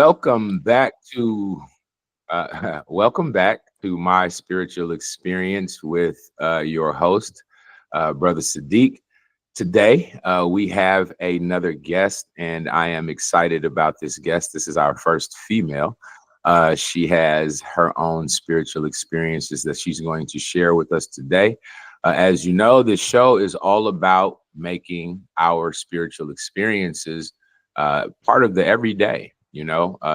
Welcome back to welcome back to my spiritual experience with your host, Brother Sadiq. Today, we have another guest, and I am excited about this guest. This is our first female. She has her own spiritual experiences that she's going to share with us today. As you know, this show is all about making our spiritual experiences part of the everyday.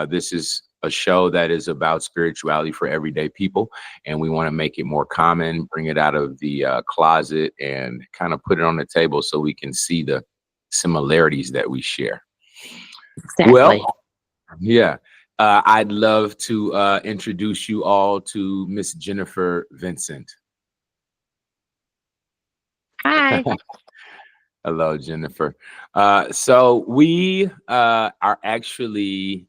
This is a show that is about spirituality for everyday people, and we want to make it more common, bring it out of the closet, and kind of put it on the table so we can see the similarities that we share. Well, Exactly. yeah, I'd love to introduce you all to Miss Jennifer Vincent. Hi. Hello, Jennifer. So we are actually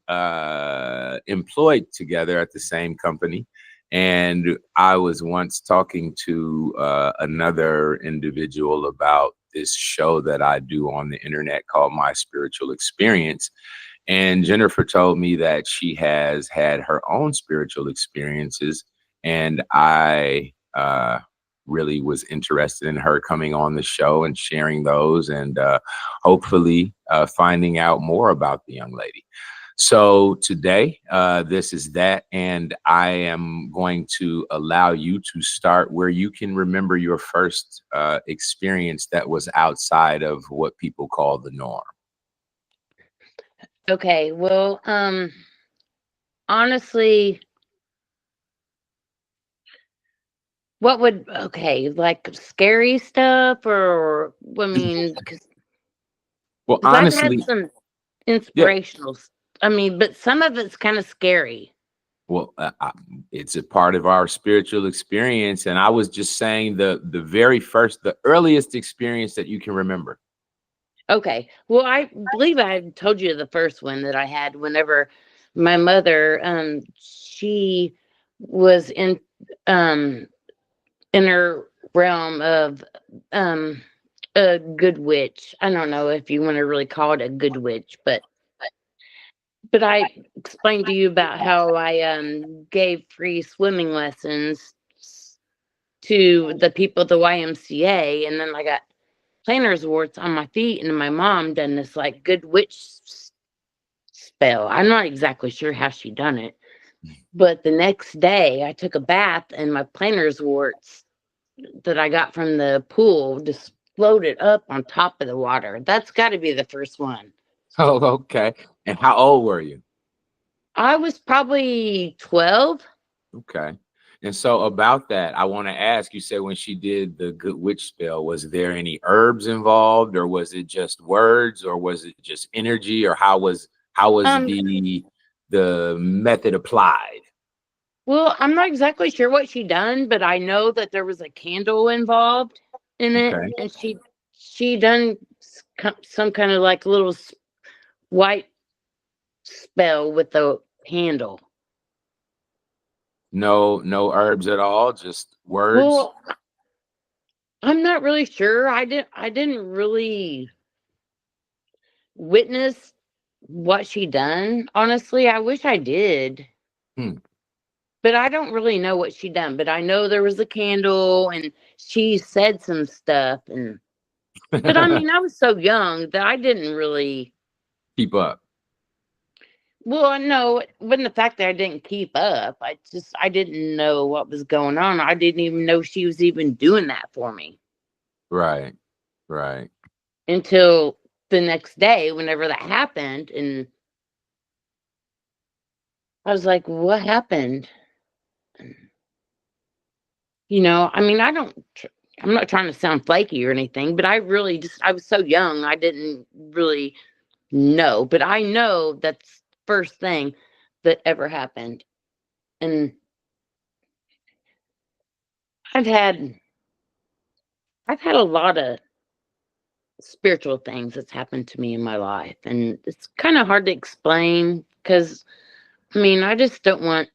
employed together at the same company. And I was once talking to another individual about this show that I do on the internet called My Spiritual Experience. And Jennifer told me that she has had her own spiritual experiences. And I really was interested in her coming on the show and sharing those and hopefully finding out more about the young lady. So today, this is that, and I am going to allow you to start where you can remember your first experience that was outside of what people call the norm. Okay. Well, honestly, what would like scary stuff or Well, because I've had honestly, some yeah. inspirational. I mean, but some of it's kind of scary. Well, it's a part of our spiritual experience, and I was just saying the very first, the earliest experience that you can remember. Okay. Well, I believe I told you the first one that I had whenever my mother, she was um, in her realm of, um, a good witch. I don't know if you want to really call it a good witch, but I explained to you about how I gave free swimming lessons to the people at the YMCA, and then I got planner's warts on my feet, and my mom done this like good witch spell. I'm not exactly sure how she done it, but the next day I took a bath, and my planner's warts that I got from the pool just floated up on top of the water. That's got to be the first one. Oh, okay. And how old were you? I was probably 12. Okay. And so about that, I want to ask, you said when she did the good witch spell, was there any herbs involved, or was it just words, or was it just energy, or how was Um, the method applied? well, I'm not exactly sure what she done, but I know that there was a candle involved in it, Okay. and she done some kind of like little white spell with the handle. No herbs at all, just words. Well, I'm not really sure. I didn't really witness what she done. Honestly, I wish I did. Hmm. But I don't really know what she done. But I know there was a candle and she said some stuff, and but I mean I was so young that I didn't really, Keep up. well, no, it wasn't the fact that I didn't keep up. I didn't know what was going on. I didn't even know she was even doing that for me Right. Right. until the next day whenever that happened, and I was like, what happened? I mean, I'm not trying to sound flaky or anything, but I really I was so young, I didn't really know. But I know that's the first thing that ever happened. And I've had, I've had a lot of spiritual things that's happened to me in my life. And it's kind of hard to explain because, I mean, I just don't want,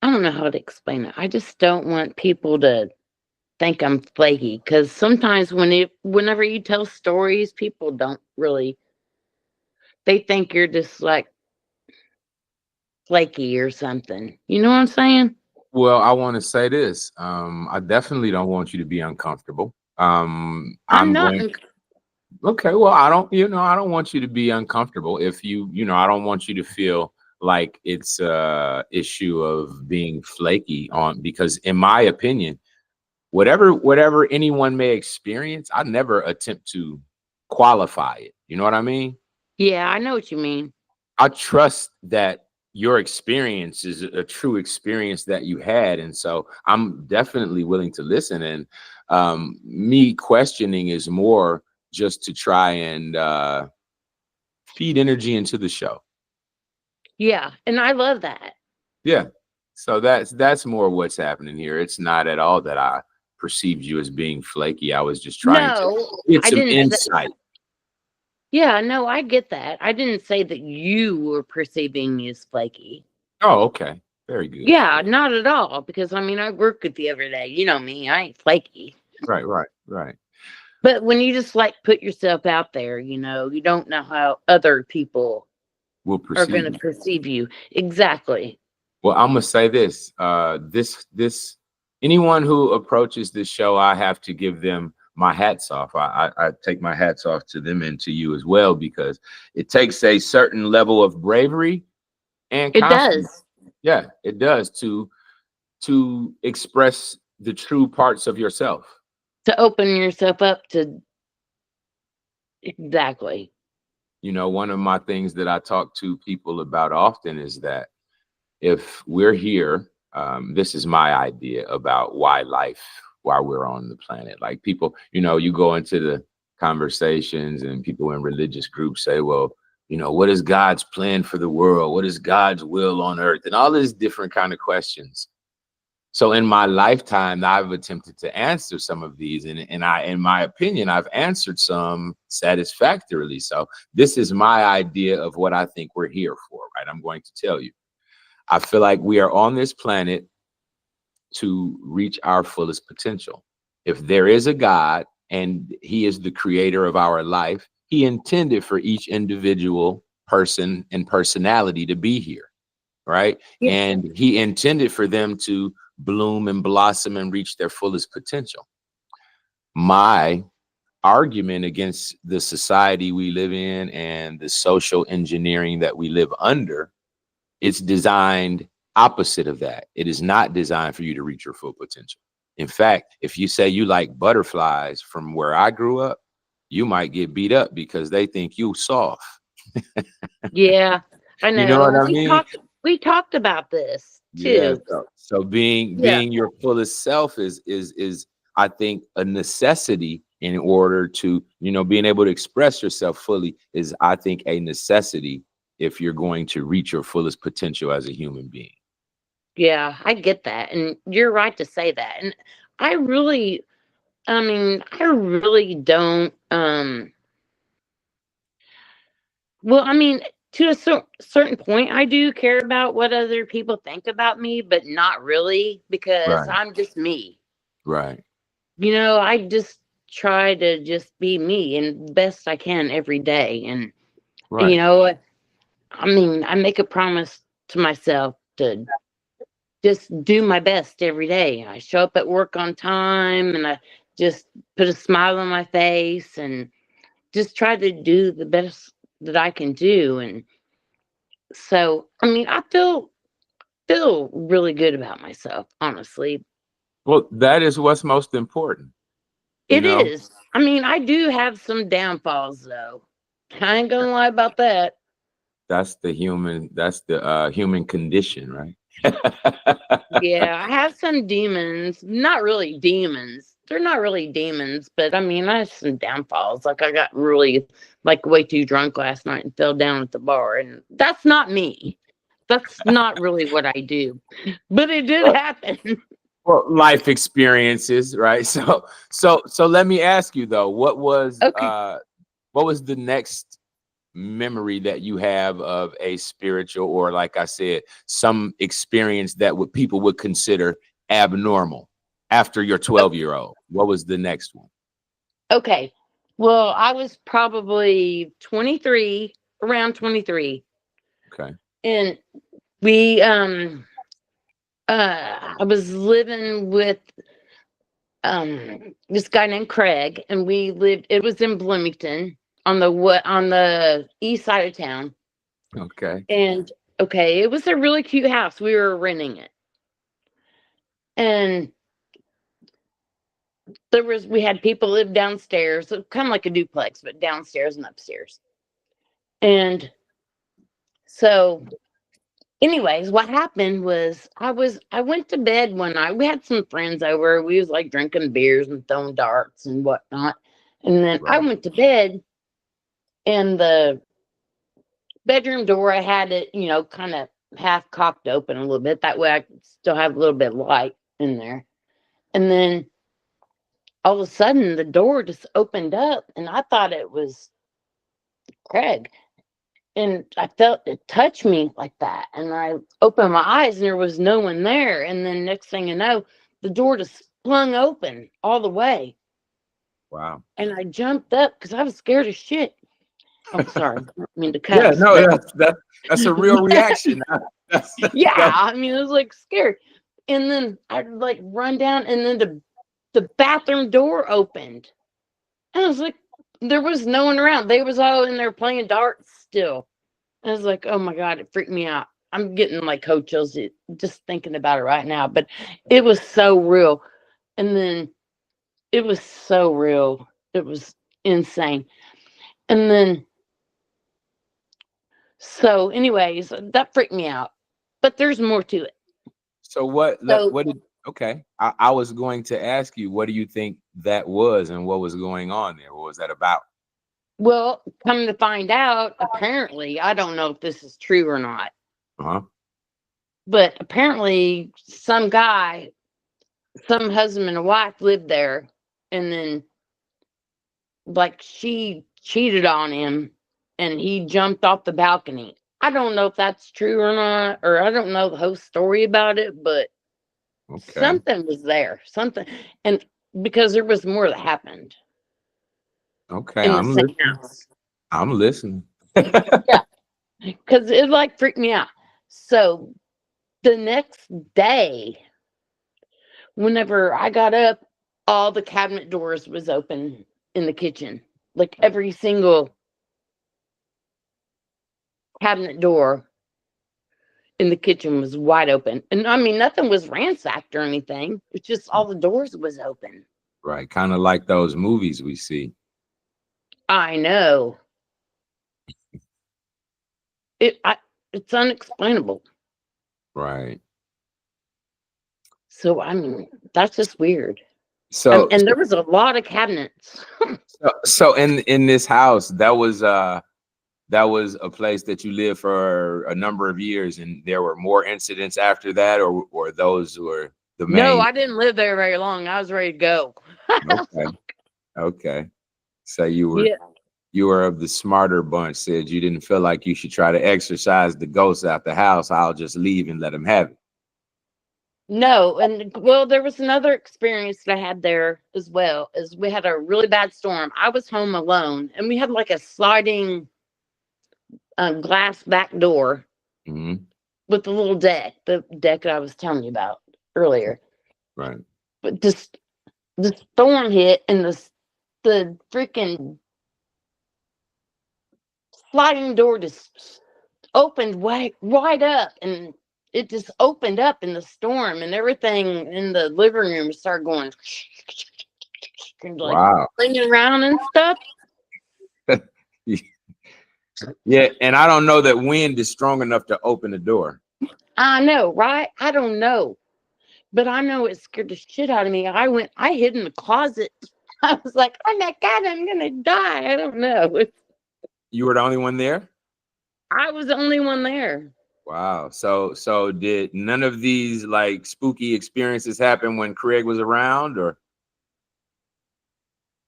I don't know how to explain it. I just don't want people to think I'm flaky because sometimes whenever you tell stories, people don't really they think you're just like flaky or something. You know what I'm saying? Well, I want to say this. I definitely don't want you to be uncomfortable. I'm I'm not. going. Okay, well, I don't, I don't want you to be uncomfortable. If I don't want you to feel like it's a issue of being flaky on, because in my opinion, whatever anyone may experience, I never attempt to qualify it. You know what I mean? Yeah, I know what you mean. I trust that your experience is a true experience that you had. And so I'm definitely willing to listen. And me questioning is more just to try and feed energy into the show. Yeah, and I love that. Yeah. So that's more what's happening here. It's not at all that I perceived you as being flaky. I was just trying to No, get I some didn't say, insight. yeah, no, I get that. I didn't say that you were perceiving me as flaky. Oh, okay. Very good. Yeah, not at all. Because I mean, I work with you every day. You know me, I ain't flaky. Right, right, right. But when you just like put yourself out there, you don't know how other people We'll are proceed. going to perceive you. Exactly. Well, I'm gonna say this. This anyone who approaches this show, I have to give them my hats off. I take my hats off to them and to you as well, because it takes a certain level of bravery and It confidence. does. Yeah, it does to express the true parts of yourself. To open yourself up to exactly. One of my things that I talk to people about often is that if we're here, this is my idea about why we're on the planet. Like people, you go into the conversations and people in religious groups say, well, what is God's plan for the world? What is God's will on earth? And all these different kind of questions. So in my lifetime, I've attempted to answer some of these, and in my opinion, I've answered some satisfactorily. So this is my idea of what I think we're here for, right? I'm going to tell you. I feel like we are on this planet to reach our fullest potential. If there is a God and he is the creator of our life, he intended for each individual person and personality to be here, right? Yeah. And he intended for them to bloom and blossom and reach their fullest potential. My argument against the society we live in and the social engineering that we live under, it's designed opposite of that. It is not designed for you to reach your full potential. In fact, if you say you like butterflies from where I grew up, you might get beat up because they think you soft. Yeah, I You know what know. I mean? We talked about this Yeah. too. So being Yeah. your fullest self is I think a necessity in order to, being able to express yourself fully is, I think, a necessity if you're going to reach your fullest potential as a human being. Yeah, I get that. And you're right to say that. And I really I really don't well, to a certain point I do care about what other people think about me, but not really because Right. I'm just me. Right. I just try to just be me and best I can every day. And you Right. know, I make a promise to myself to just do my best every day. I show up at work on time and I just put a smile on my face and just try to do the best that I can do. And so, I feel really good about myself, honestly. Well, that is what's most important, you It know. is. I do have some downfalls though. I ain't gonna lie about that. That's the human condition, right? Yeah, I have some demons. Not really demons. They're not really demons, but I have some downfalls. Like I got really way too drunk last night and fell down at the bar, and that's not me. That's not really what I do. But it did happen. Well, life experiences, right? So let me ask you though, Okay. what was the next memory that you have of a spiritual, or like I said, some experience that people would consider abnormal after your 12-year-old? What was the next one? Okay. Well, I was probably 23. around 23. Okay. And we I was living with this guy named Craig, and we lived, it was in Bloomington on the east side of town. Okay. And okay, it was a really cute house. We were renting it. And we had people live downstairs, so kind of like a duplex, but downstairs and upstairs. And so anyways, what happened was I went to bed one night. We had some friends over. We was like drinking beers and throwing darts and whatnot. And then I Right. went to bed, and the bedroom door, I had it, kind of half cocked open a little bit. That way I could still have a little bit of light in there. And then all of a sudden the door just opened up, and I thought it was Craig. And I felt it touch me like that. And I opened my eyes, and there was no one there. And then next thing you know, the door just flung open all the way. Wow. And I jumped up because I was scared as shit. I'm sorry. I don't mean to Yeah, cuss, no, but that's a real reaction. yeah, That's I mean, it was like scared. And then I'd like run down, and then the bathroom door opened. And I was like, there was no one around. They was all in there playing darts still. I was like, oh my God, it freaked me out. I'm getting like cold chills just thinking about it right now. But it was so real. And then it was so real. It was insane. And then, so, anyways, that freaked me out. But there's more to it. so what So, what did okay. I was going to ask you, what do you think that was and what was going on there? What was that about? well, come to find out, apparently, I don't know if this is true or not, Uh-huh. but apparently, some guy, some husband and wife lived there, and then like she cheated on him, and he jumped off the balcony. I don't know if that's true or not, or I don't know the whole story about it, but Okay. something was there. Something, and because there was more that happened Okay. in the I'm same listening. house. I'm listening. Yeah, because it like freaked me out. So the next day, whenever I got up, all the cabinet doors was open in the kitchen. Like every single cabinet door in the kitchen was wide open. And I mean, nothing was ransacked or anything. It's just all the doors was open. Right. Kind of like those movies we see. I know. It's unexplainable. Right. So I mean, that's just weird. So And there was a lot of cabinets. so in this house, that was a place that you lived for a number of years, and there were more incidents after that, or those were the No, main. I didn't live there very long. I was ready to go. Okay. Okay. So Yeah. you were of the smarter bunch, said you didn't feel like you should try to exorcise the ghosts out the house. I'll just leave and let them have it. No, and well, there was another experience that I had there as well. Is we had a really bad storm. I was home alone, and we had like a sliding glass back door Hmm. with the little deck, the deck that I was telling you about earlier. Right. But the storm hit, and the freaking sliding door just opened wide up, and it just opened up in the storm, and everything in the living room started going and like Wow. flinging around and stuff. Yeah, and I don't know that wind is strong enough to open the door. I know, right? I don't know, but I know it scared the shit out of me. I hid in the closet. I was like, oh my God, I'm gonna die. I don't know. You were the only one there? I was the only one there. Wow. So did none of these like spooky experiences happen when Craig was around, or?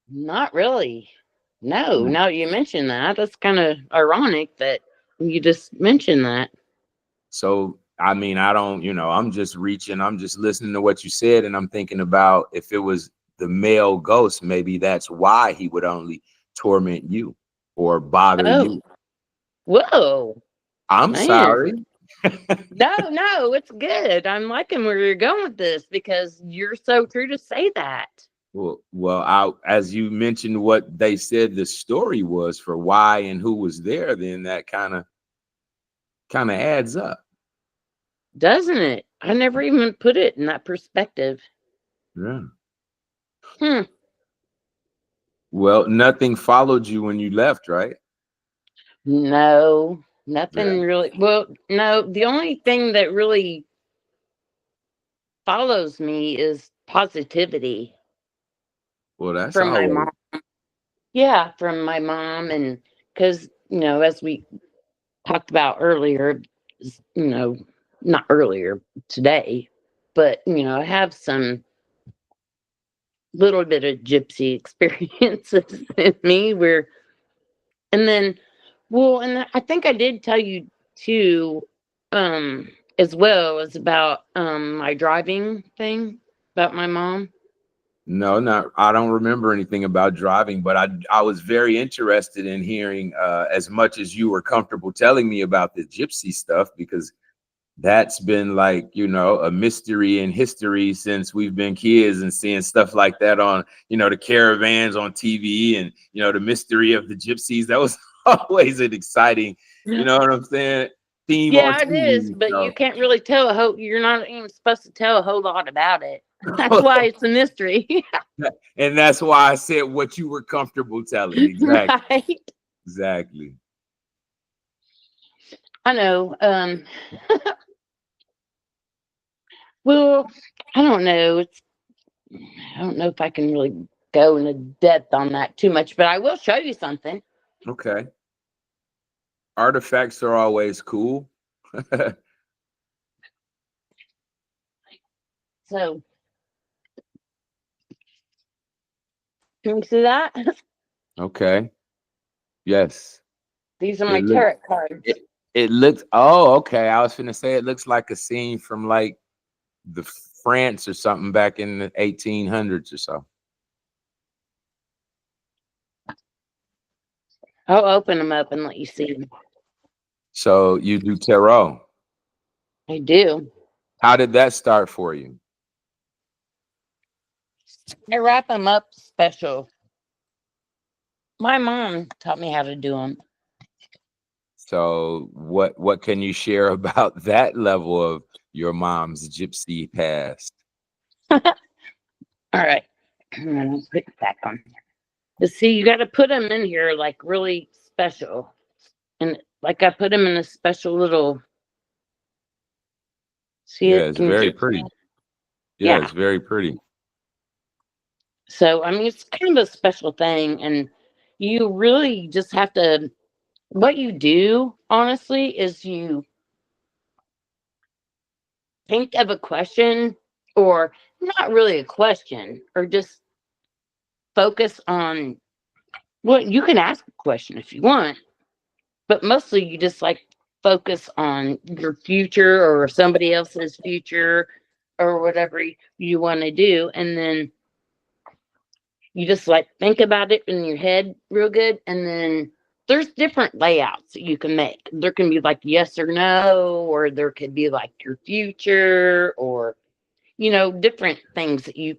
Not really. No, Mm. now that you mention that, that's kind of ironic that you just mentioned that. So I mean, I don't, I'm just reaching, I'm just listening to what you said, and I'm thinking about if it was the male ghost, maybe that's why he would only torment you or bother Oh, you. Whoa, I'm man. sorry. No, no, it's good. I'm liking where you're going with this because you're so true to say that. Well, as you mentioned what they said the story was for why and who was there, then that kind of adds up. Doesn't it? I never even put it in that perspective. Yeah. Hmm. Well, nothing followed you when you left, right? No, Yeah. nothing really. Well, no, the only thing that really follows me is positivity Well, that's from my mom. always Yeah, from my mom. And because, as we talked about earlier, not earlier today, but, I have some little bit of gypsy experiences in me where, and then, well, and I think I did tell you too, as well as about my driving thing about my mom. no, not. I don't remember anything about driving, but I was very interested in hearing as much as you were comfortable telling me about the gypsy stuff because that's been like a mystery in history since we've been kids and seeing stuff like that on the caravans on TV and the mystery of the gypsies. That was always an exciting, you know what I'm saying, theme on Yeah, it is, TV. but you So can't really tell a whole. You're not even supposed to tell a whole lot about it. That's why it's a mystery. and that's why I said what you were comfortable telling. Exactly. Right? Exactly. I know. Well, I don't know. I don't know if I can really go into depth on that too much, but I will show you something. Okay. Artifacts are always cool. So, can you see that? Okay. Yes. These are my It looks tarot cards. it looks oh, okay. I was gonna say it looks like a scene from like the France or something back in the 1800s or so. I'll open them up and let you see them. So you do tarot. I do. How did that start for you? I wrap them up special. My mom taught me how to do them. So what can you share about that level of your mom's gypsy past? All right. I'll put it back on. But see, you got to put them in here like really special. And like I put them in a special little, see Yeah, it? it's Can you very see? pretty. Yeah, Yeah. it's very pretty. So, I mean, it's kind of a special thing. And you really just have to, what you do, honestly, is you think of a question or not really a question, or just focus on, well, you can ask a question if you want, but mostly you just like focus on your future or somebody else's future or whatever you want to do. And then you just like think about it in your head real good. And then there's different layouts that you can make. There can be like yes or no, or there could be like your future, or different things that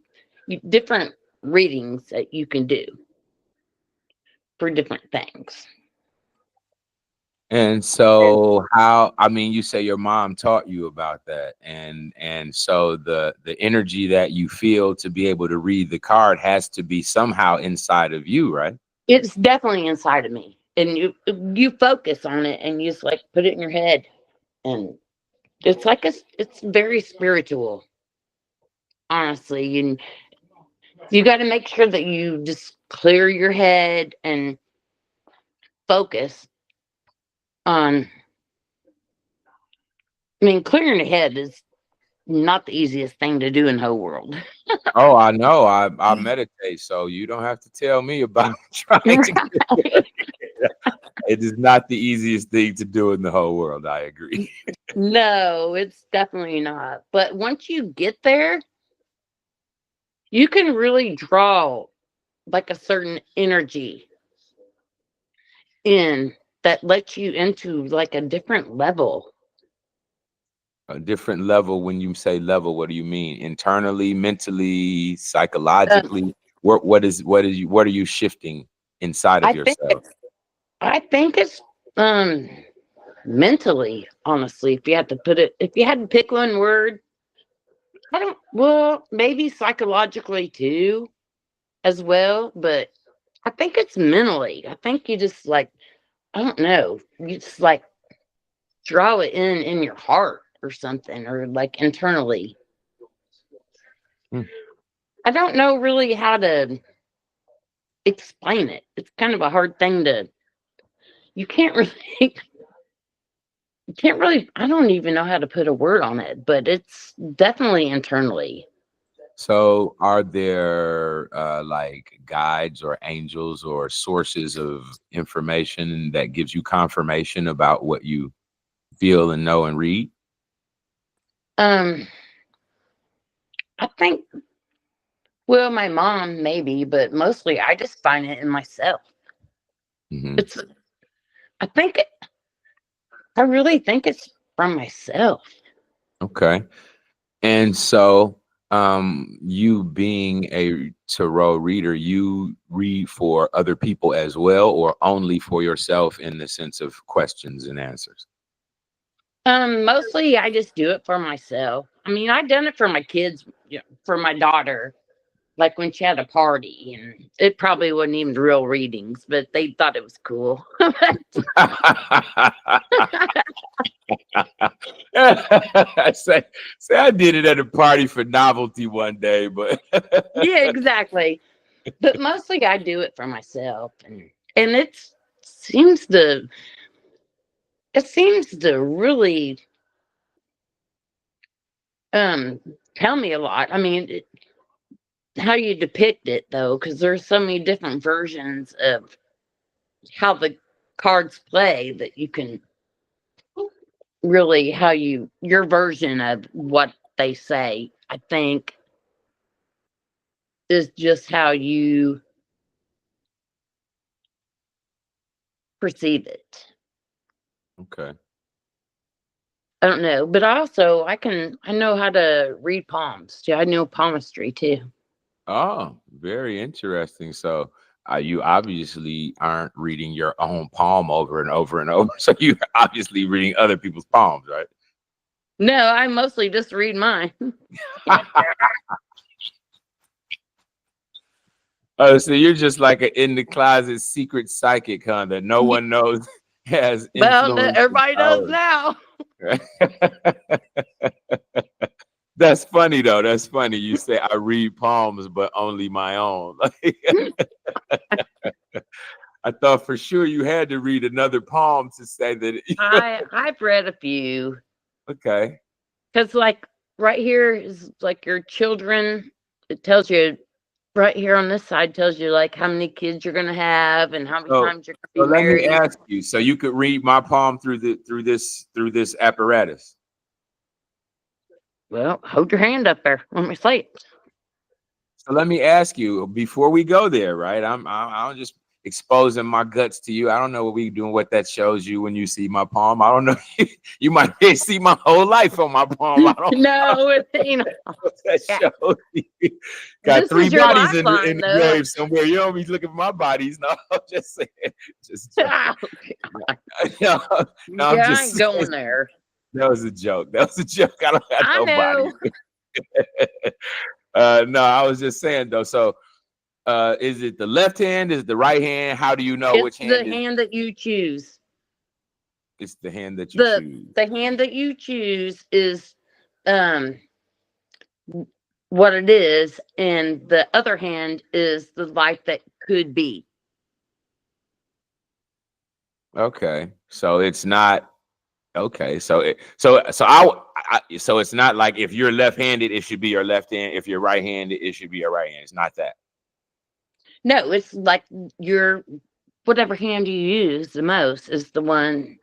different readings that you can do for different things. And so how I mean you say your mom taught you about that and so the energy that you feel to be able to read the card has to be somehow inside of you, right? It's definitely inside of me, and you focus on it, and you just like put it in your head, and it's like it's very spiritual, honestly. And you got to make sure that you just clear your head and focus on. I mean, clearing the head is not the easiest thing to do in the whole world. Oh, I know. I meditate, so you don't have to tell me about trying to get Right? it is not the easiest thing to do in the whole world. I agree. No, it's definitely not. But once you get there, you can really draw like a certain energy in. that lets you into like a different level. A different level. When you say level, what do you mean? Internally, mentally, Um, psychologically? What are you shifting inside of I think yourself? I think it's um mentally, honestly, if you had to pick one word, I don't, well, maybe psychologically too, as well, but I think it's mentally. I think you just like, I don't know, you just like draw it in your heart or something, or like internally. Hmm. I don't know really how to explain it. It's kind of a hard thing to, you can't really, you can't really, I don't even know how to put a word on it, but it's definitely internally. So, are there like guides or angels or sources of information that gives you confirmation about what you feel and know and read? Um, I think, well, my mom maybe, but mostly I just find it in myself. Hmm. It's, I think, I really think it's from myself. Okay. And so, you being a tarot reader, you read for other people as well, or only for yourself in the sense of questions and answers? Mostly I just do it for myself. I mean, I've done it for my kids, for my daughter, like when she had a party, and it probably wasn't even real readings, but they thought it was cool. say, say I did it at a party for novelty one day, but Yeah, exactly. But mostly I do it for myself, and seems to it seems to really um tell me a lot. I mean, how you depict it though, because there's so many different versions of how the cards play that you can really, how your version of what they say, I think, is just how you perceive it. okay. I don't know, but also I know how to read palms. Yeah, I know palmistry too. Oh, very interesting. So, you obviously aren't reading your own palm over and over and over. So you're obviously reading other people's palms, right? No, I mostly just read mine. Oh, so you're just like an in the closet secret psychic, huh? That no one knows has Well, influence and everybody does power. now. Right? That's funny though. That's funny. You say I read palms, but only my own. I thought for sure you had to read another palm to say that. I've read a few, Okay. because like right here is like your children. It tells you right here on this side, tells you like how many kids you're gonna have and how many So, times you're so gonna be let me married. ask you. So you could read my palm through this apparatus. Well, hold your hand up there. Let me see it. So let me ask you before we go there, right? I'm just exposing my guts to you. I don't know what we doing, what that shows you when you see my palm. I don't know. You might see my whole life on my palm. I don't know No, what that yeah, shows you. Got this three is your bodies in lifeline, the though. grave somewhere. You don't be looking for my bodies. No, I'm just saying. Just joking. Oh, God. No, no, I'm Yeah, I just ain't saying. going there. That was a joke. That was a joke. I don't have I no know. bodies. No, I was just saying though. So, is it the left hand? Is it the right hand? How do you know It's which the hand is? hand that you choose. It's the hand that you The choose. the hand that you choose is um what it is, and the other hand is the life that could be. Okay, so it's not okay. So it's not like if you're left-handed, it should be your left hand. If you're right-handed, it should be your right hand. It's not that. No, it's like your whatever hand you use the most is the one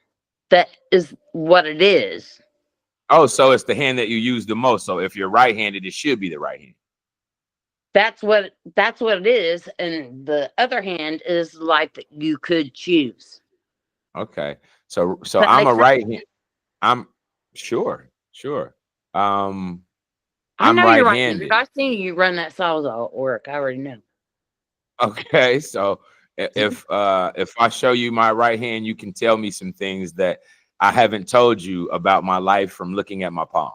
that is what it is. Oh, so it's the hand that you use the most. So if you're right-handed, it should be the right hand. That's what it is, and the other hand is the life that you could choose. Okay. So That I'm a makes sense. right hand. I'm sure, sure. Um, I I'm know you're right-handed. right-handed. I've seen you run that sawzall at work. I already know. Okay. So if I show you my right hand, you can tell me some things that I haven't told you about my life from looking at my palm.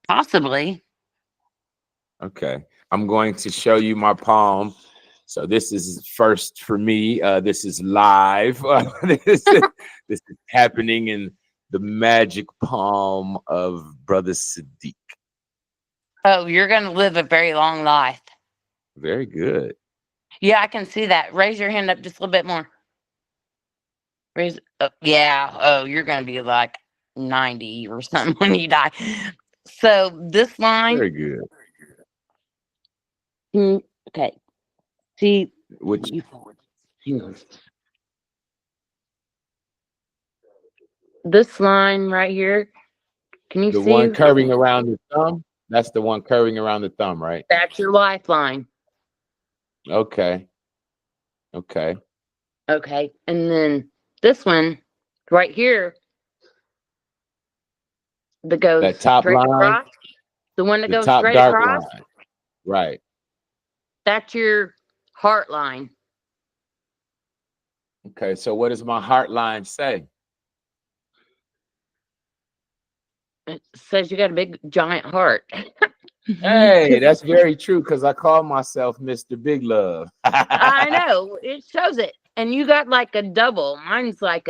Possibly. Okay. I'm going to show you my palm. So this is first for me. This is live. This is happening in the magic palm of Brother Sadiq. Oh, you're going to live a very long life. Very good. Yeah, I can see that. Raise your hand up just a little bit more. Raise. Oh, yeah. Oh, you're going to be like 90 or something when you die. So this line. Very good. Okay. See, Which you forward. Hang on. This line right here. Can you the see? one curving around the thumb? That's the one curving around the thumb, right? That's your lifeline. Okay. Okay. Okay. And then this one right here that goes That top straight line, across. The one that the goes top straight dark across. line. Right. That's your heart line. Okay. So what does my heart line say? It says you got a big giant heart. Hey, that's very true because I call myself Mr. Big Love. I know. It shows it. And you got like a double. Mine's like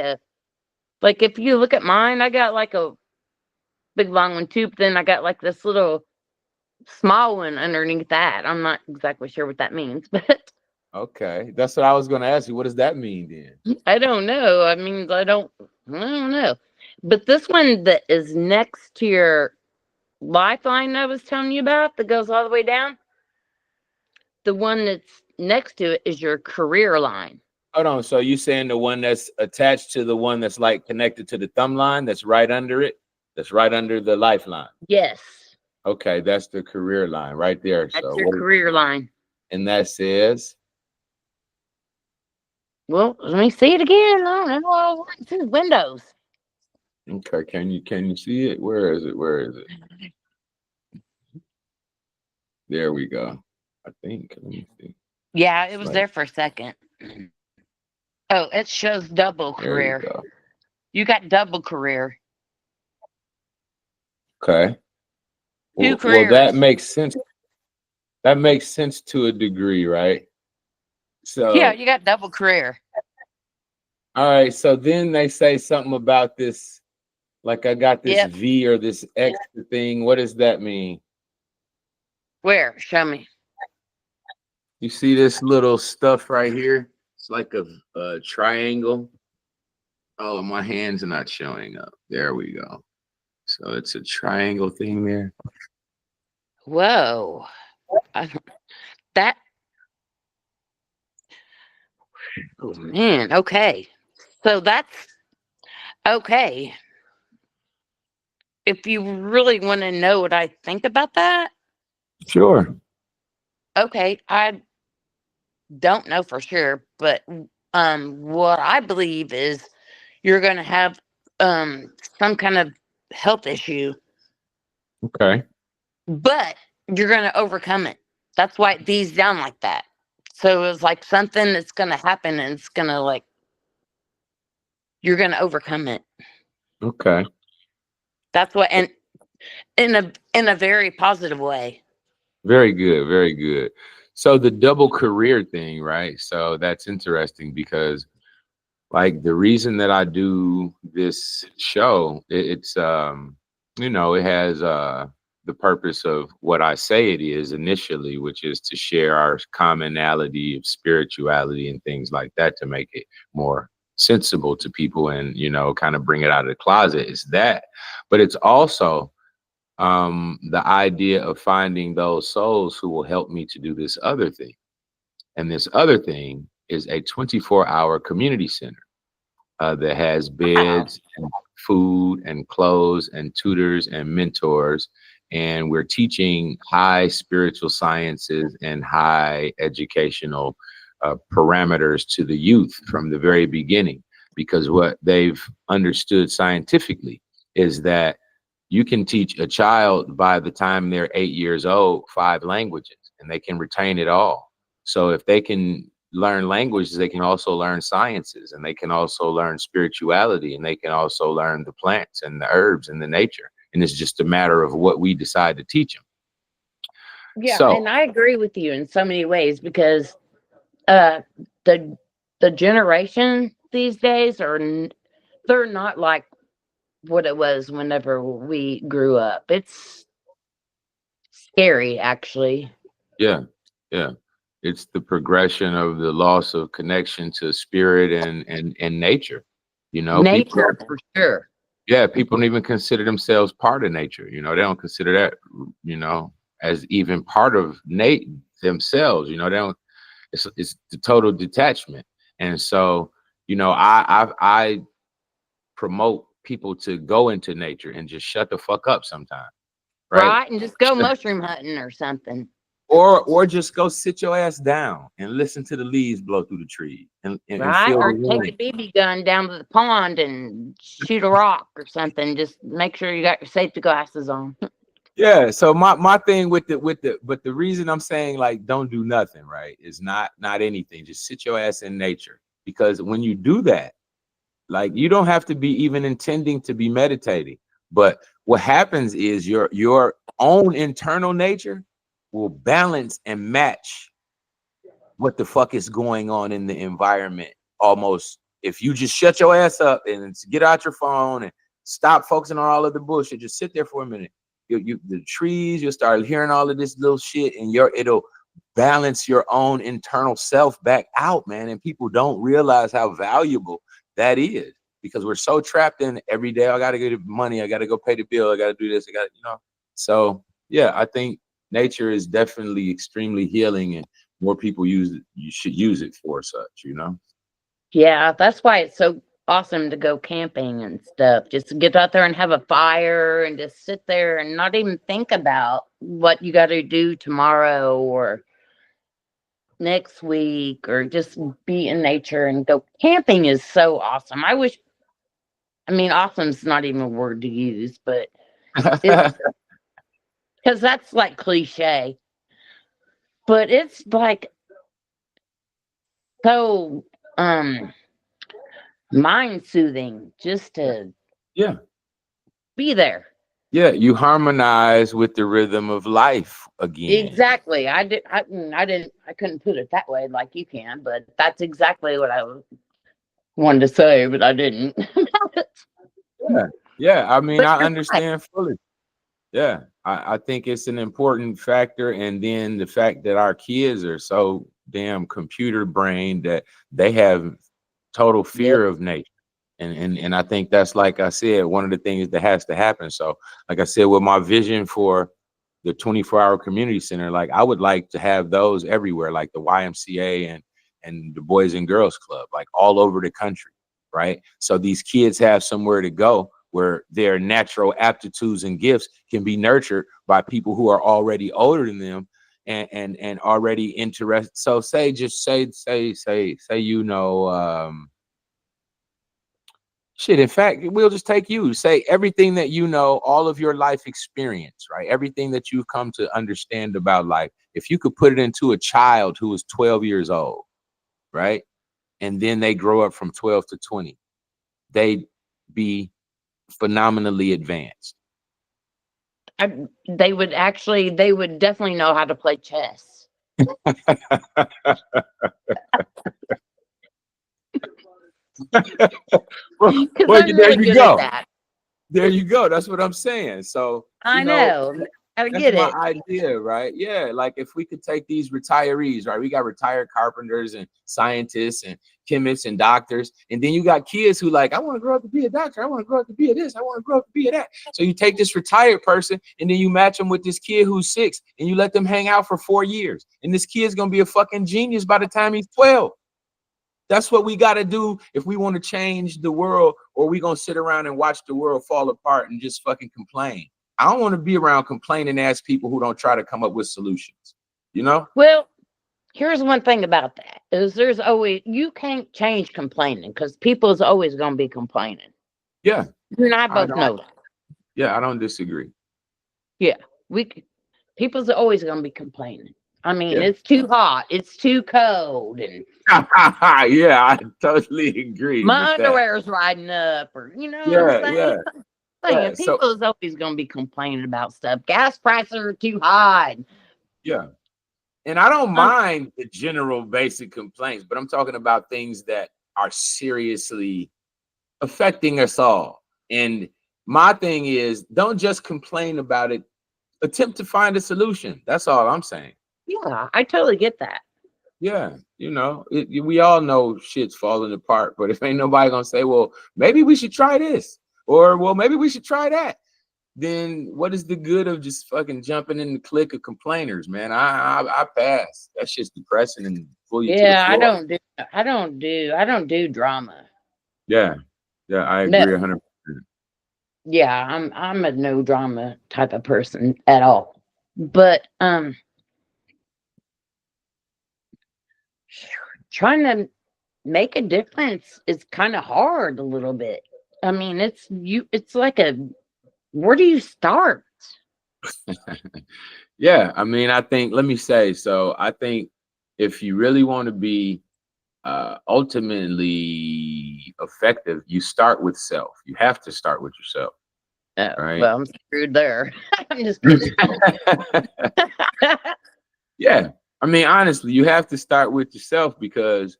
if you look at mine, I got like a big long one too, but then I got like this little small one underneath that. I'm not exactly sure what that means, but Okay. That's what I was going to ask you. What does that mean then? I don't know. I don't know. But this one that is next to your lifeline I was telling you about that goes all the way down, the one that's next to it is your career line. Hold on. So you saying the one that's attached to the one that's like connected to the thumb line that's right under it? That's right under the lifeline. Yes. Okay, that's the career line right there. That's So your career line. and that says Well, let me see it again. I don't know. It's in Windows. okay, can you see it? Where is it? Where is it? There we go. I think. Let me see. Yeah, it It's was like there for a second. Oh, it shows double there you career. go. You got double career. Okay. Two Well, that careers. makes sense. That makes sense to a degree, right? Yeah, So you got double career. all right, so then they say something about this, like I got this Yep. V or this extra thing. What does that mean? Where? Show me. You see this little stuff right here? It's like a triangle. Oh, my hands are not showing up. There we go. So it's a triangle thing there. Whoa. I don't, that. Oh, man. Okay. So that's okay. If you really want to know what I think about that, Sure. okay. I don't know for sure, but what I believe is you're going to have some kind of health issue, Okay. but you're going to overcome it. That's why it V's down like that. So it's like something that's going to happen and it's going to like you're going to overcome it. Okay. That's what, and in a very positive way. Very good. Very good. So the double career thing, right? So that's interesting because like the reason that I do this show, it has the purpose of what I say it is initially, which is to share our commonality of spirituality and things like that to make it more sensible to people and kind of bring it out of the closet. It's that, but it's also the idea of finding those souls who will help me to do this other thing. And this other thing is a 24-hour community center that has Wow. beds and food and clothes and tutors and mentors. And we're teaching high spiritual sciences and high educational parameters to the youth from the very beginning. because what they've understood scientifically is that you can teach a child by the time they're 8 years old 5 languages, and they can retain it all. So if they can learn languages, they can also learn sciences, and they can also learn spirituality, and they can also learn the plants and the herbs and the nature. And it's just a matter of what we decide to teach them. Yeah, So and I agree with you in so many ways because uh the the generation these days they're not like what it was whenever we grew up. It's scary actually. yeah, yeah. It's the progression of the loss of connection to spirit and nature. You know, people, Nature for sure. yeah, people don't even consider themselves part of nature. You know, they don't consider that, you know, as even part of Nate themselves. You know, they don't. It's the total detachment. And so, you know, I promote people to go into nature and just shut the fuck up sometime, right? Right? And just go mushroom hunting or something. Or just go sit your ass down and listen to the leaves blow through the trees and Right? feel the Or take a wind. BB gun down to the pond and shoot a rock or something. Just make sure you got your safety glasses on. Yeah. So my thing but the reason I'm saying like don't do nothing, right, is not anything. Just sit your ass in nature. Because when you do that, like you don't have to be even intending to be meditating. But what happens is your own internal nature will balance and match what the fuck is going on in the environment. Almost if you just shut your ass up and get out your phone and stop focusing on all of the bullshit, just sit there for a minute. The trees, you'll start hearing all of this little shit, and it'll balance your own internal self back out, man. And people don't realize how valuable that is because we're so trapped in every day. I gotta get money, I gotta go pay the bill, I gotta do this, I gotta, you know. So yeah, I think nature is definitely extremely healing, and more people use it. You should use it for such, you know. Yeah, that's why it's so awesome to go camping and stuff. Just to get out there and have a fire and just sit there and not even think about what you got to do tomorrow or next week or just be in nature and go camping is so awesome. I mean, awesome's not even a word to use, but it's because that's like cliche, but it's like so um mind soothing just to Yeah, be there. yeah. You harmonize with the rhythm of life again. Exactly. I couldn't put it that way like you can, but that's exactly what I wanted to say, but I didn't. Yeah, yeah. I mean, But I you're right. understand fully. Yeah, I think it's an important factor. And then the fact that our kids are so damn computer brained that they have total Yep. fear of nature. And I think that's, like I said, one of the things that has to happen. So, like I said, with my vision for the 24-hour community center, like I would like to have those everywhere, like the YMCA and the Boys and Girls Club, like all over the country, right? So these kids have somewhere to go where their natural aptitudes and gifts can be nurtured by people who are already older than them and already interested. So say you know shit, in fact, we'll just take you. Say everything that you know, all of your life experience, right? Everything that you've come to understand about life. If you could put it into a child who is 12 years old, right? And then they grow up from 12 to 20, they'd be phenomenally advanced. They would definitely know how to play chess. well, Because well, I'm there really you good at go. that. There you go. That's what I'm saying. So, you I know, know. I that's get my it. idea, right? Yeah, like if we could take these retirees, right? We got retired carpenters and scientists and chemists and doctors, and then you got kids who like, I want to grow up to be a doctor. I want to grow up to be a this. I want to grow up to be a that. So you take this retired person and then you match them with this kid who's 6, and you let them hang out for 4 years, and this kid's gonna be a fucking genius by the time he's 12. That's what we got to do if we want to change the world, or we gonna sit around and watch the world fall apart and just fucking complain. I don't want to be around complaining ass people who don't try to come up with solutions. You know? Well, Here's one thing about that is there's always you can't change complaining because people's always gonna be complaining. Yeah, You and I I both don't. know that. Yeah, I don't disagree. Yeah, people's always gonna be complaining. I mean, Yeah. it's too hot, it's too cold, and Yeah, I totally agree with my that. underwear's riding up, or you know what I'm Yeah, saying? yeah, yeah. Saying So people is always gonna be complaining about stuff. Gas prices are too high. yeah. And I don't Um, mind the general basic complaints, but I'm talking about things that are seriously affecting us all. And my thing is, don't just complain about it, attempt to find a solution. That's all I'm saying. yeah, I totally get that. Yeah, we all know shit's falling apart, but if ain't nobody gonna say, well, maybe we should try this, or well, maybe we should try that, then what is the good of just fucking jumping in the clique of complainers, man? I pass. That shit's depressing and pull you to the Yeah, floor. I don't do drama. Yeah, yeah, I No, agree 100%. yeah, I'm a no drama type of person at all. But trying to make a difference is kind of hard a little bit. I mean, it's like a where do you start? Yeah, I mean, I think, let me say, so I think if you really want to be ultimately effective, you start with self. You have to start with yourself, Oh, right? well, I'm screwed there. I'm just kidding. Yeah, I mean, honestly, you have to start with yourself because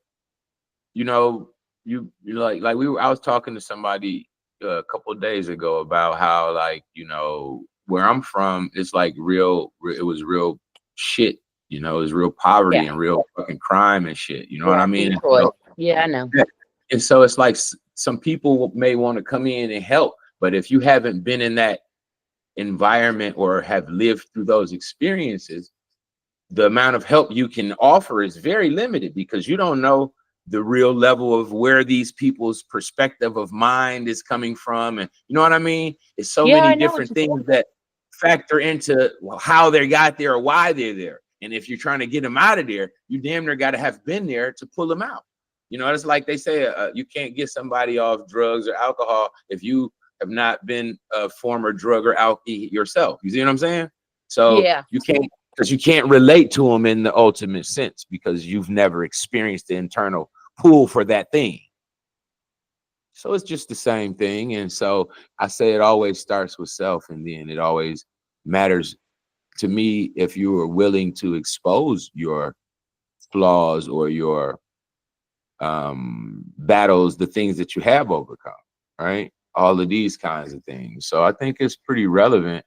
you know you like we were. I was talking to somebody a couple of days ago about how, like, where I'm from, it's like it was real shit. It was real poverty Yeah, and real fucking crime and shit. You know what yeah, I mean? And Detroit. so, Yeah, I know. yeah. And so it's like some people may want to come in and help, but if you haven't been in that environment or have lived through those experiences, the amount of help you can offer is very limited because you don't know the real level of where these people's perspective of mind is coming from. And you know what I mean? It's so Yeah, many I know what different you're things that factor into how they got there or why they're there. And if you're trying to get them out of there, you damn near got to have been there to pull them out. It's like they say, you can't get somebody off drugs or alcohol if you have not been a former drug or alky yourself. You see what I'm saying? So Yeah. you can't, because you can't relate to them in the ultimate sense because you've never experienced the internal pull for that thing. So it's just the same thing. And so I say it always starts with self, and then it always matters to me if you are willing to expose your flaws or your battles, the things that you have overcome, right? All of these kinds of things. So I think it's pretty relevant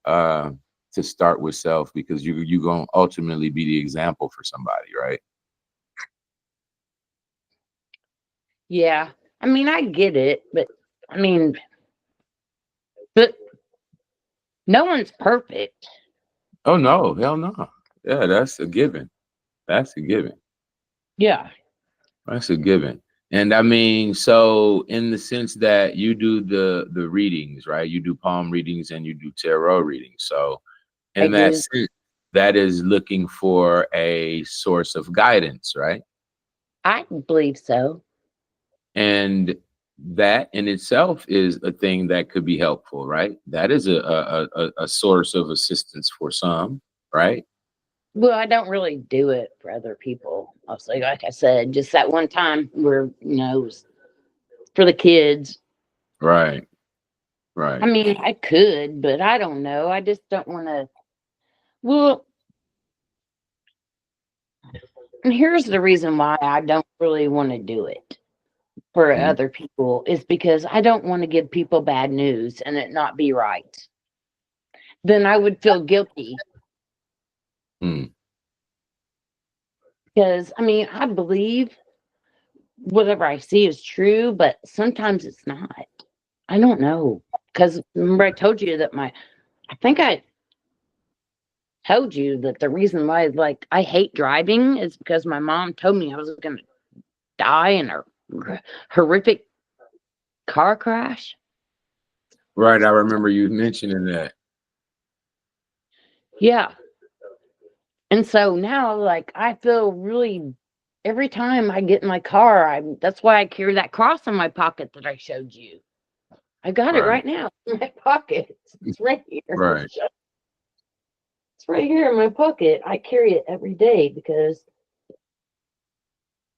uh, to start with self because you're gonna ultimately be the example for somebody, right? Yeah. I mean, I get it, but I mean, but no one's perfect. Oh no, hell no. Yeah, that's a given. That's a given. Yeah. That's a given. And I mean, so in the sense that you do the readings, right? You do palm readings and you do tarot readings. So I in that do. sense, that is looking for a source of guidance, right? I believe so. And that in itself is a thing that could be helpful, right? That is a source of assistance for some, right? Well, I don't really do it for other people. Obviously, like I said, just that one time where, it was for the kids. Right, I right. mean, I could, but I don't know. I just don't want to. Well, and here's the reason why I don't really want to do it for Mhm. other people is because I don't want to give people bad news and it not be right. Then I would feel guilty Mm. because I mean, I believe whatever I see is true, but sometimes it's not. I don't know. Because remember, I told you that I think I told you that the reason why, like, I hate driving is because my mom told me I was going to die in a horrific car crash. Right, I remember you mentioning that. Yeah. And so now, like, I feel really every time I get in my car, that's why I carry that cross in my pocket that I showed you. I got it Right. right now in my pocket. It's right here. Right. It's right here in my pocket. I carry it every day because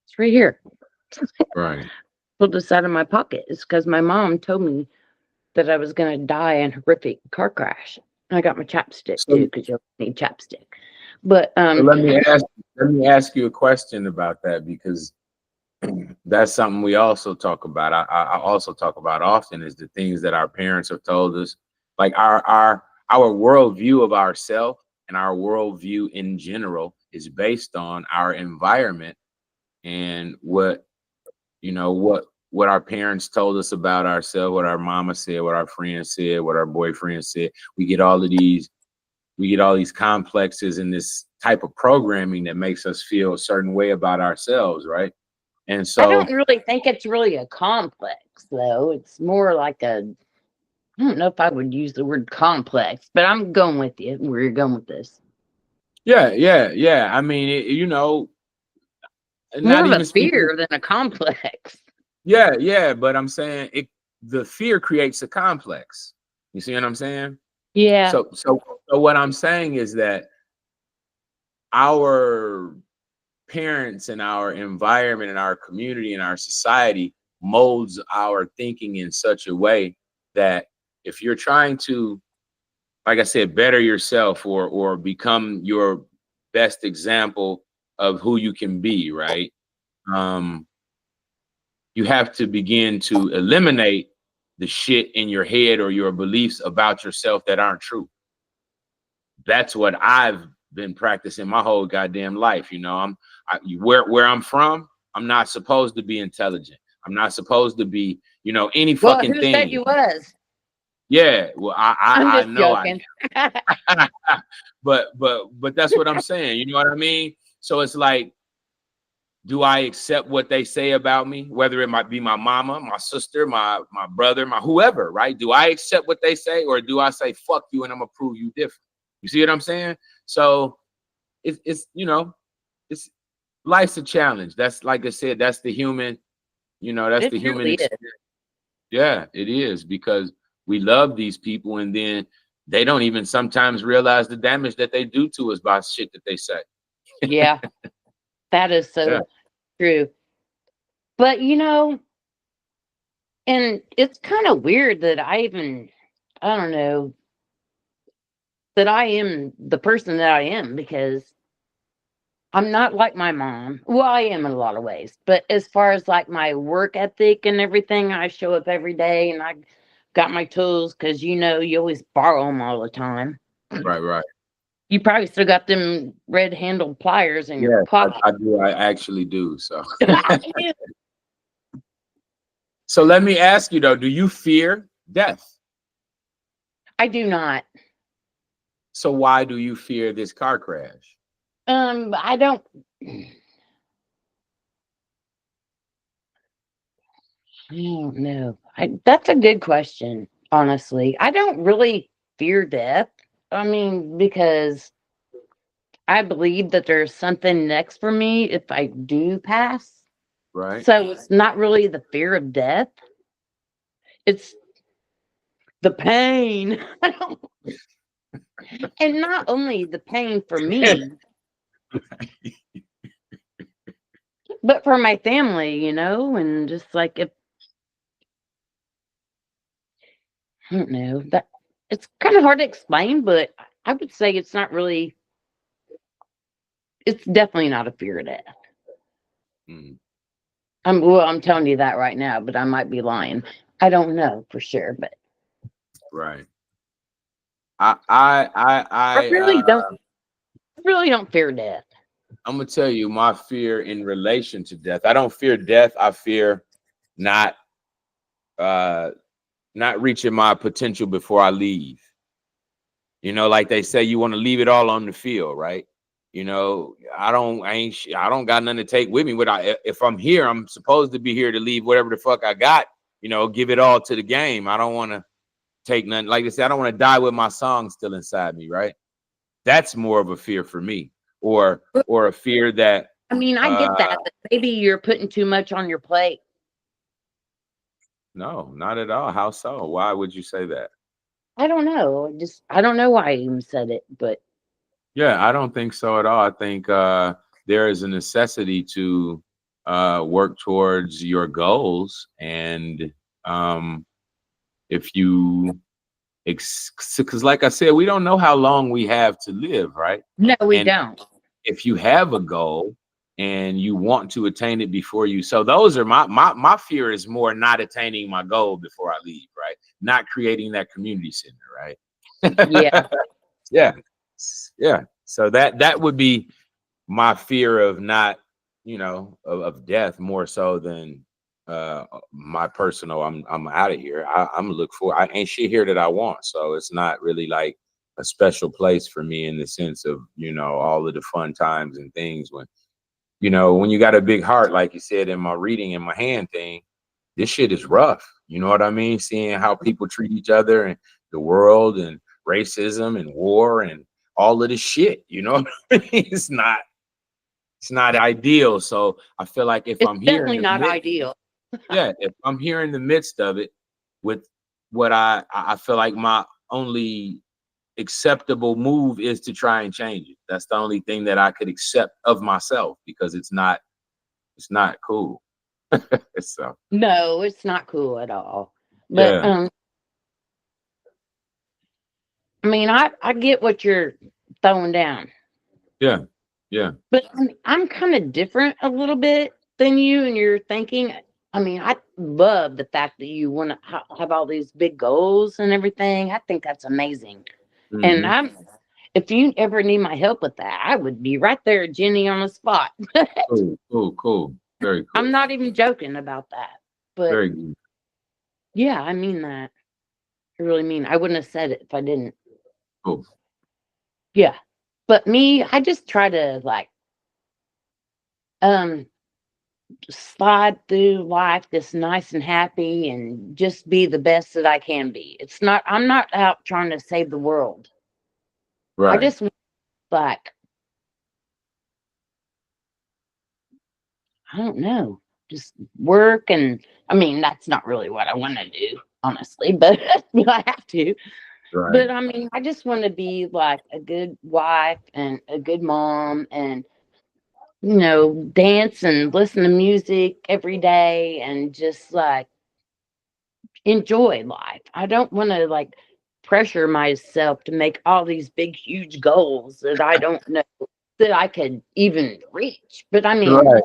it's right here. Right. Pulled this out of my pocket. It's because my mom told me that I was going to die in a horrific car crash. I got my chapstick too So, because you'll need chapstick. But so let me ask you a question about that, because that's something we also talk about. I also talk about often, is the things that our parents have told us, like our worldview of ourselves and our worldview in general is based on our environment and what our parents told us about ourselves, what our mama said, what our friends said, what our boyfriend said. We get all these complexes and this type of programming that makes us feel a certain way about ourselves, right? And I don't so, really think it's really a complex, though. It's more like I don't know if I would use the word complex, but I'm going with you where you're going with this. yeah, yeah, yeah. I mean, More not of a even speaking. fear than a complex. Yeah, yeah, but I'm saying the fear creates a complex. You see what I'm saying? Yeah. So what I'm saying is that our parents and our environment and our community and our society molds our thinking in such a way that if you're trying to, like I said, better yourself or become your best example of who you can be, right? Um, you have to begin to eliminate the shit in your head or your beliefs about yourself that aren't true. That's what I've been practicing my whole goddamn life. Where I'm from, I'm not supposed to be intelligent. I'm not supposed to be, any Well, fucking who said thing. you was? Yeah, well, I I'm I, I just know I joking. am. But that's what I'm saying. You know what I mean? So it's like, do I accept what they say about me, whether it might be my mama, my sister, my brother, my whoever, right? Do I accept what they say, or do I say fuck you and I'm gonna prove you different? You see what I'm saying? So it's life's a challenge. That's, like I said, that's the that's It the human really is. experience. Yeah, it is, because we love these people and then they don't even sometimes realize the damage that they do to us by shit that they say. Yeah, that is Yeah, so true. But and it's kind of weird that I don't know, that I am the person that I am because I'm not like my mom. Well, I am in a lot of ways, but as far as like my work ethic and everything, I show up every day and I got my tools because you always borrow them all the time. right, right. You probably still got them red handled pliers in your Yeah, pocket. I do. I actually do. So, so let me ask you though: do you fear death? I do not. So why do you fear this car crash? I don't. I don't know. That's a good question. Honestly, I don't really fear death. I mean, because I believe that there's something next for me if I do pass. Right, So it's not really the fear of death. It's the pain. I don't, and not only the pain for me, but for my family, and just like if I don't know that it's kind of hard to explain, but I would say it's definitely not a fear of death. mm, I'm telling you that right now, but I might be lying. I don't know for sure, but right. I I I I I really don't really don't fear death. I'm gonna tell you my fear in relation to death. I don't fear death. I fear not uh not reaching my potential before I leave. Like they say, you want to leave it all on the field, right? I don't got nothing to take with me. If I'm here, I'm supposed to be here to leave whatever the fuck I got, give it all to the game. I don't want to take nothing. Like I said, I don't want to die with my song still inside me, right? That's more of a fear for me. or a fear that I mean, I get uh that, but maybe you're putting too much on your plate. no, not at all. How so? Why would you say that? I don't know. Just I don't know why I even said it, but Yeah, I don't think so at all. I think there is a necessity to work towards your goals, and um, if you, because like I said, we don't know how long we have to live, right? no, we And don't. if you have a goal and you want to attain it before you, so those are my fear is more not attaining my goal before I leave, right? Not creating that community center, right? Yeah. Yeah, yeah. So that would be my fear of not, of death more so than my personal. I'm out of here. I'm gonna look for. I ain't shit here that I want. So it's not really like a special place for me in the sense of all of the fun times and things when you got a big heart, like you said in my reading in my hand thing. This shit is rough. You know what I mean? Seeing how people treat each other and the world and racism and war and all of this shit. You know what I mean? It's not ideal. So I feel like if It's I'm here in definitely the not midst, ideal. yeah, if I'm here in the midst of it with what I feel like my only acceptable move is to try and change it. That's the only thing that I could accept of myself because it's not cool. So No, it's not cool at all. But yeah, I mean, I get what you're throwing down, yeah, yeah. but I'm kind of different a little bit than you and your thinking. I mean, I love the fact that you want to have all these big goals and everything. I think that's amazing. And Hmm. I'm if you ever need my help with that, I would be right there, Jenny, on the spot. Cool, cool, cool. Very I'm cool. not even joking about that. But Very good. yeah, I mean that. I really mean. I wouldn't have said it if I didn't. Cool. Yeah. But me, I just try to like um slide through life just nice and happy and just be the best that I can be. I'm not out trying to save the world. I Right. just want, like, I don't know, just work and I mean that's not really what I want to do, honestly, but I have to. Right. But I mean, I just want to be like a good wife and a good mom and dance and listen to music every day and just like enjoy life. I don't want to like pressure myself to make all these big, huge goals that I don't know that I could even reach. But I mean, Right.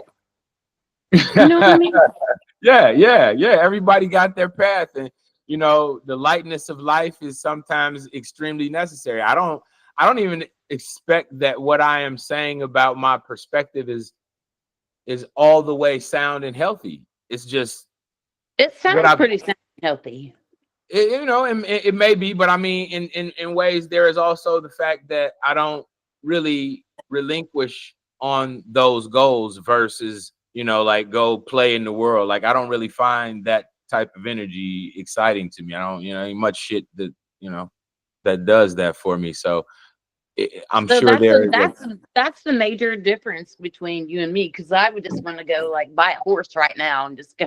you know what I mean? Yeah, yeah, yeah. Everybody got their path, and the lightness of life is sometimes extremely necessary. I don't even expect that what I am saying about my perspective is all the way sound and healthy. It's just It what sounds I pretty sound and healthy. it may be, but I mean, in ways, there is also the fact that I don't really relinquish on those goals versus, like go play in the world. Like I don't really find that type of energy exciting to me. I don't, ain't much shit that does that for me. So I'm So sure there is that's the major difference between you and me because I would just want to go like buy a horse right now and just go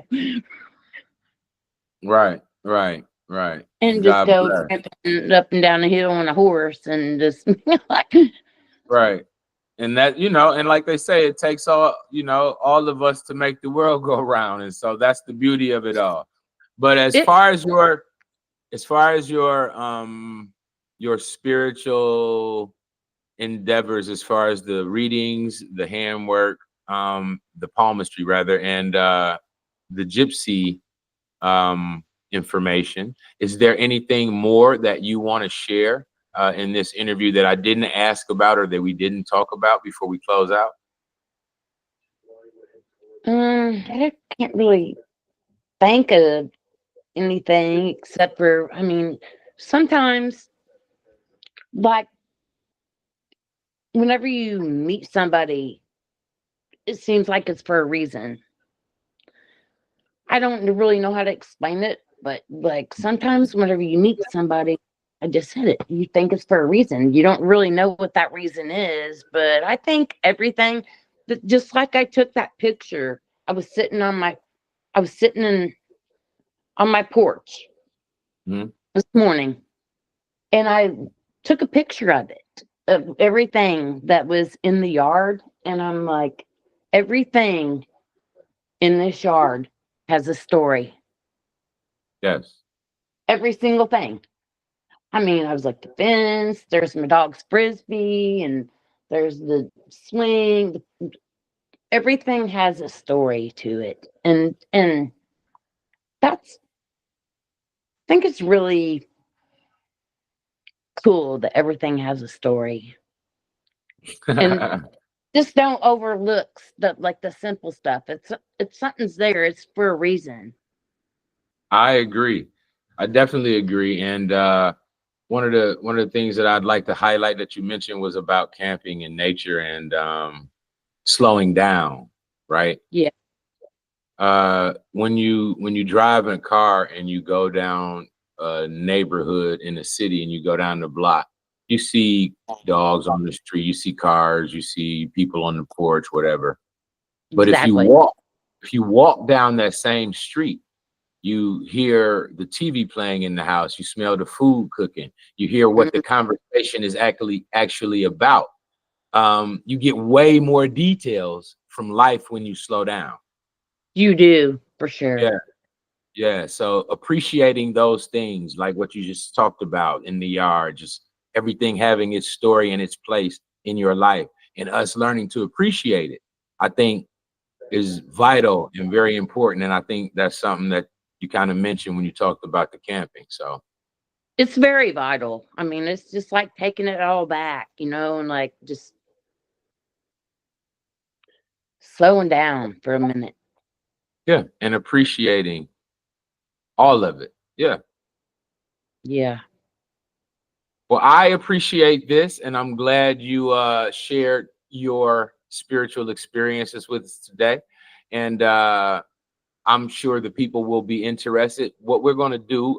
right, right, right. and just God go bless. tramping up and down the hill on a horse and just like Right. And that, and like they say, it takes all of us to make the world go round. And so that's the beauty of it all. But as it. far as your spiritual endeavors, as far as the readings, the handwork, the palmistry rather, and the gypsy information. Is there anything more that you want to share in this interview that I didn't ask about or that we didn't talk about before we close out? I can't really think of anything except for, I mean, sometimes, like, whenever you meet somebody, it seems like it's for a reason. I don't really know how to explain it, but like sometimes whenever you meet somebody, I just said it. You think it's for a reason. You don't really know what that reason is, but I think everything that, just like I took that picture, I was sitting on my porch Mhm. this morning and I took a picture of it, of everything that was in the yard. And I'm like, everything in this yard has a story. Yes. Every single thing. I mean, I was like, the fence, there's my dog's frisbee, and there's the swing. Everything has a story to it. And that's, I think it's really cool that everything has a story. And just don't overlook the simple stuff. It's something's there. It's for a reason. I agree. I definitely agree. And one of the things that I'd like to highlight that you mentioned was about camping in nature and slowing down, right? Yeah. When you drive in a car and you go down a neighborhood in a city and you go down the block, you see dogs on the street, you see cars, you see people on the porch, whatever. But Exactly. if you walk down that same street, you hear the TV playing in the house, you smell the food cooking, you hear what the Mhm. conversation is actually about. You get way more details from life when you slow down. You do, for sure. Yeah. Yeah, so appreciating those things, like what you just talked about in the yard, just everything having its story and its place in your life, and us learning to appreciate it, I think is vital and very important. And I think that's something that you kind of mentioned when you talked about the camping. So It's very vital. I mean, it's just like taking it all back, and like just slowing down for a minute. yeah, and appreciating all of it. Yeah. Yeah. Well, I appreciate this, and I'm glad you shared your spiritual experiences with us today. And I'm sure the people will be interested. What we're going to do,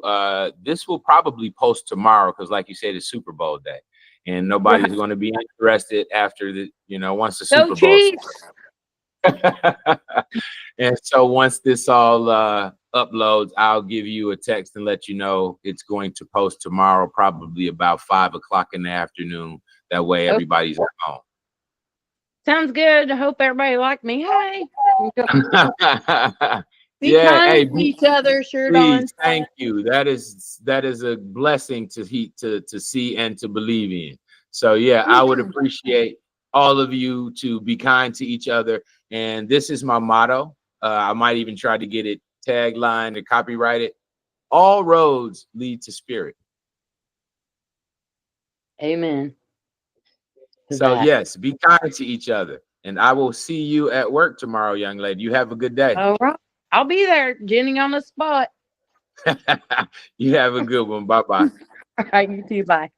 this will probably post tomorrow because, like you said, it's Super Bowl day, and nobody's Right. going to be interested after once the Go Super Bowl Chiefs. starts. And so once this all uploads, I'll give you a text and let you know it's going to post tomorrow, probably about 5 o'clock in the afternoon. That way, Oh, everybody's at home. sounds good. I hope everybody like me. Hey. Be Yeah, kind hey, to each other, shirt on. please, thank you. That is a blessing to see and to believe in. So yeah, I would appreciate all of you to be kind to each other. And this is my motto. I might even try to get it tagline to copyright it. All roads lead to spirit. Amen to So that. yes, be kind to each other. And I will see you at work tomorrow, young lady. You have a good day. All right. I'll be there, Jenny on the spot. You have a good one. Bye bye. All right, you too. Bye.